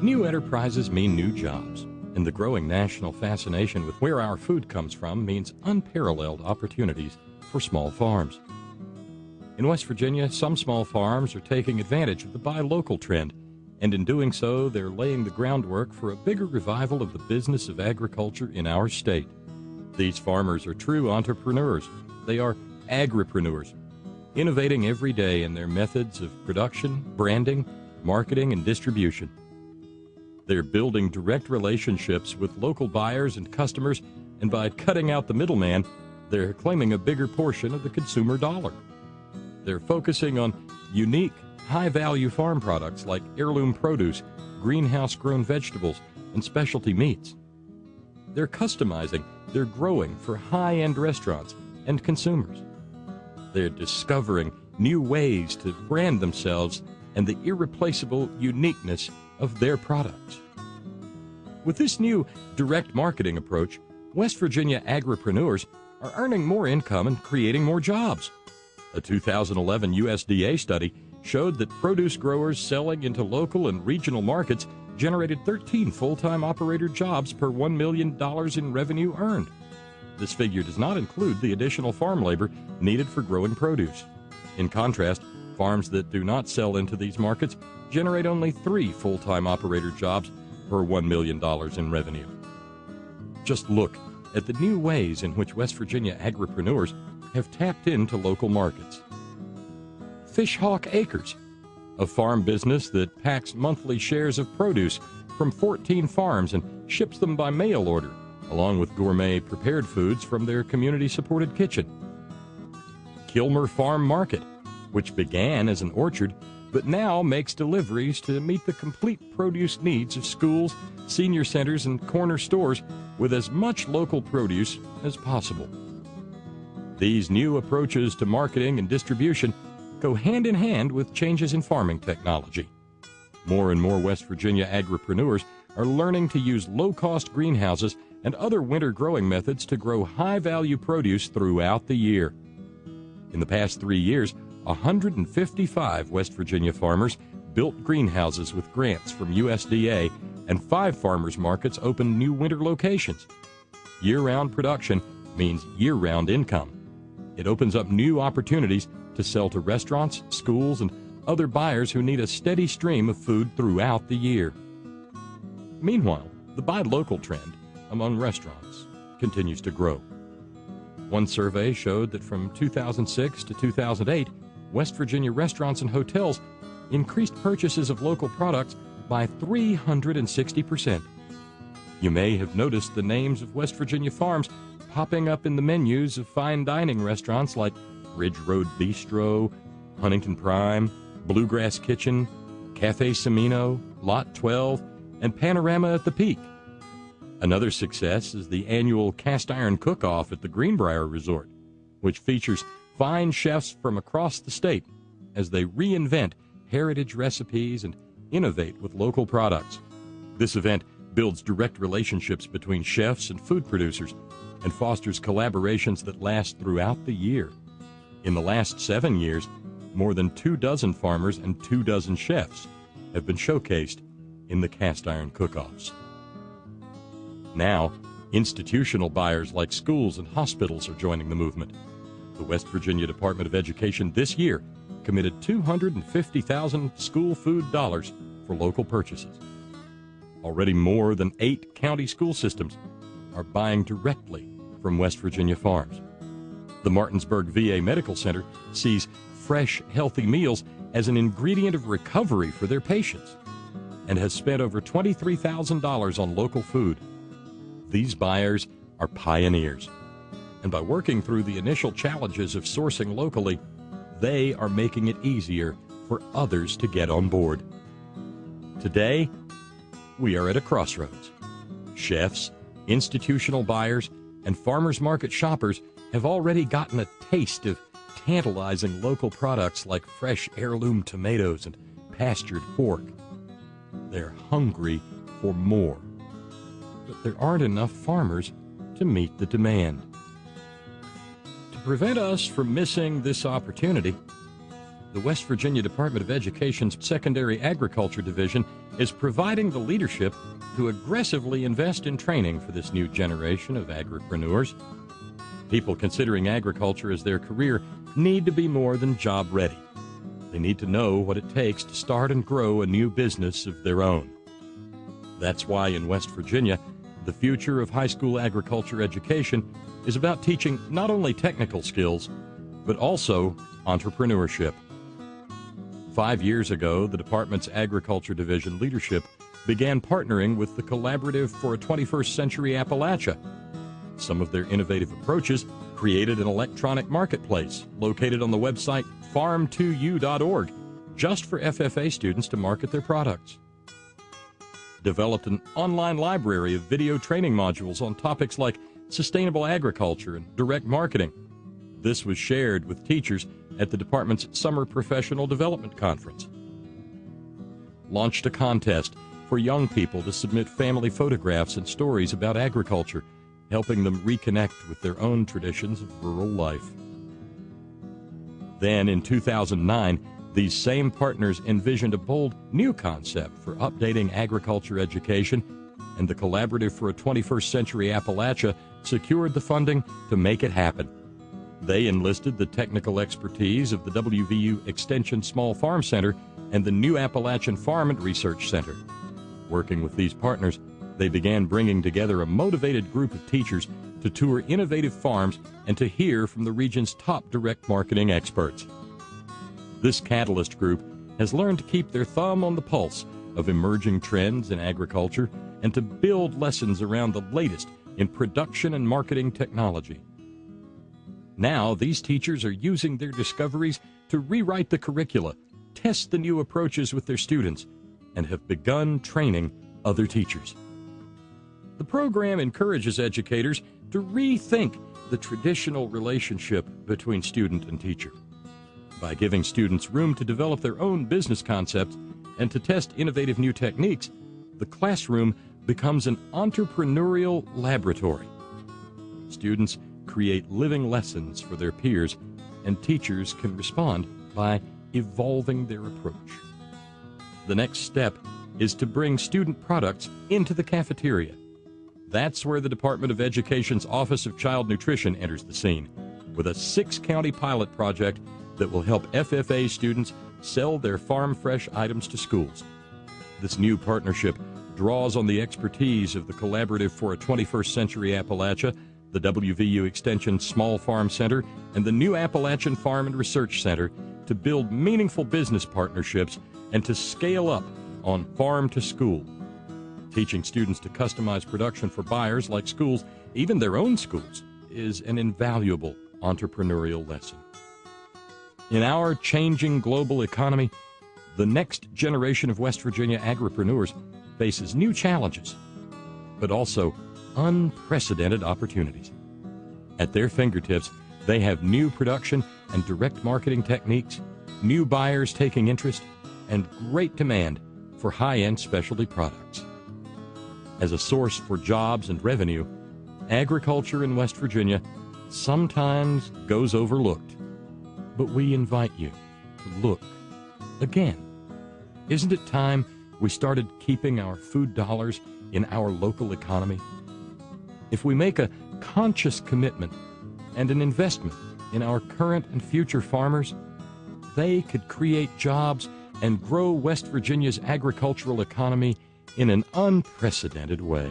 New enterprises mean new jobs, and the growing national fascination with where our food comes from means unparalleled opportunities for small farms. In West Virginia, some small farms are taking advantage of the buy local trend, and in doing so, they're laying the groundwork for a bigger revival of the business of agriculture in our state. These farmers are true entrepreneurs. They are agripreneurs, innovating every day in their methods of production, branding, marketing, and distribution. They're building direct relationships with local buyers and customers, and by cutting out the middleman, they're claiming a bigger portion of the consumer dollar. They're focusing on unique, high-value farm products like heirloom produce, greenhouse-grown vegetables, and specialty meats. They're customizing their growing for high-end restaurants and consumers. They're discovering new ways to brand themselves and the irreplaceable uniqueness of their products. With this new direct marketing approach, West Virginia agripreneurs are earning more income and creating more jobs. A 2011 USDA study showed that produce growers selling into local and regional markets generated 13 full-time operator jobs per $1 million in revenue earned. This figure does not include the additional farm labor needed for growing produce. In contrast, farms that do not sell into these markets generate only 3 full-time operator jobs per $1 million in revenue. Just look at the new ways in which West Virginia agripreneurs have tapped into local markets. Fishhawk Acres, a farm business that packs monthly shares of produce from 14 farms and ships them by mail order, along with gourmet prepared foods from their community-supported kitchen. Kilmer Farm Market, which began as an orchard but now makes deliveries to meet the complete produce needs of schools, senior centers, and corner stores with as much local produce as possible. These new approaches to marketing and distribution go hand in hand with changes in farming technology. More and more West Virginia agripreneurs are learning to use low-cost greenhouses and other winter growing methods to grow high-value produce throughout the year. In the past 3 years, 155 West Virginia farmers built greenhouses with grants from USDA, and 5 farmers markets opened new winter locations. Year-round production means year-round income. It opens up new opportunities to sell to restaurants, schools, and other buyers who need a steady stream of food throughout the year. Meanwhile, the buy local trend among restaurants continues to grow. One survey showed that from 2006 to 2008, West Virginia restaurants and hotels increased purchases of local products by 360%. You may have noticed the names of West Virginia farms popping up in the menus of fine dining restaurants like Ridge Road Bistro, Huntington Prime, Bluegrass Kitchen, Cafe Semino, Lot 12, and Panorama at the Peak. Another success is the annual Cast Iron Cook-Off at the Greenbrier Resort, which features fine chefs from across the state as they reinvent heritage recipes and innovate with local products. This event builds direct relationships between chefs and food producers and fosters collaborations that last throughout the year. In the last 7 years, more than 24 farmers and 24 chefs have been showcased in the Cast Iron Cook-Offs. Now, institutional buyers like schools and hospitals are joining the movement. The West Virginia Department of Education this year committed $250,000 school food dollars for local purchases. Already more than 8 county school systems are buying directly from West Virginia farms. The Martinsburg VA Medical Center sees fresh, healthy meals as an ingredient of recovery for their patients and has spent over $23,000 on local food. These buyers are pioneers, and by working through the initial challenges of sourcing locally, they are making it easier for others to get on board. Today, we are at a crossroads. Chefs, institutional buyers, and farmers market shoppers have already gotten a taste of tantalizing local products like fresh heirloom tomatoes and pastured pork. They're hungry for more, but there aren't enough farmers to meet the demand. To prevent us from missing this opportunity, the West Virginia Department of Education's Secondary Agriculture Division is providing the leadership to aggressively invest in training for this new generation of agripreneurs. People considering agriculture as their career need to be more than job ready. They need to know what it takes to start and grow a new business of their own. That's why in West Virginia, the future of high school agriculture education is about teaching not only technical skills, but also entrepreneurship. 5 years ago, the department's Agriculture Division leadership began partnering with the Collaborative for a 21st Century Appalachia. Some of their innovative approaches created an electronic marketplace located on the website farm2u.org just for FFA students to market their products. Developed an online library of video training modules on topics like sustainable agriculture and direct marketing. This was shared with teachers at the department's Summer Professional Development Conference. Launched a contest for young people to submit family photographs and stories about agriculture, helping them reconnect with their own traditions of rural life. Then, in 2009, these same partners envisioned a bold new concept for updating agriculture education, and the Collaborative for a 21st Century Appalachia secured the funding to make it happen. They enlisted the technical expertise of the WVU Extension Small Farm Center and the New Appalachian Farm and Research Center. Working with these partners, they began bringing together a motivated group of teachers to tour innovative farms and to hear from the region's top direct marketing experts. This Catalyst group has learned to keep their thumb on the pulse of emerging trends in agriculture and to build lessons around the latest in production and marketing technology. Now, these teachers are using their discoveries to rewrite the curricula, test the new approaches with their students, and have begun training other teachers. The program encourages educators to rethink the traditional relationship between student and teacher. By giving students room to develop their own business concepts and to test innovative new techniques, the classroom becomes an entrepreneurial laboratory. Students create living lessons for their peers, and teachers can respond by evolving their approach. The next step is to bring student products into the cafeteria. That's where the Department of Education's Office of Child Nutrition enters the scene, with a 6-county pilot project that will help FFA students sell their farm fresh items to schools. This new partnership draws on the expertise of the Collaborative for a 21st Century Appalachia, the WVU Extension Small Farm Center, and the New Appalachian Farm and Research Center to build meaningful business partnerships and to scale up on farm to school. Teaching students to customize production for buyers like schools, even their own schools, is an invaluable entrepreneurial lesson. In our changing global economy, the next generation of West Virginia agripreneurs faces new challenges, but also unprecedented opportunities. At their fingertips, they have new production and direct marketing techniques, new buyers taking interest, and great demand for high-end specialty products. As a source for jobs and revenue, agriculture in West Virginia sometimes goes overlooked. But we invite you to look again. Isn't it time we started keeping our food dollars in our local economy? If we make a conscious commitment and an investment in our current and future farmers, they could create jobs and grow West Virginia's agricultural economy in an unprecedented way.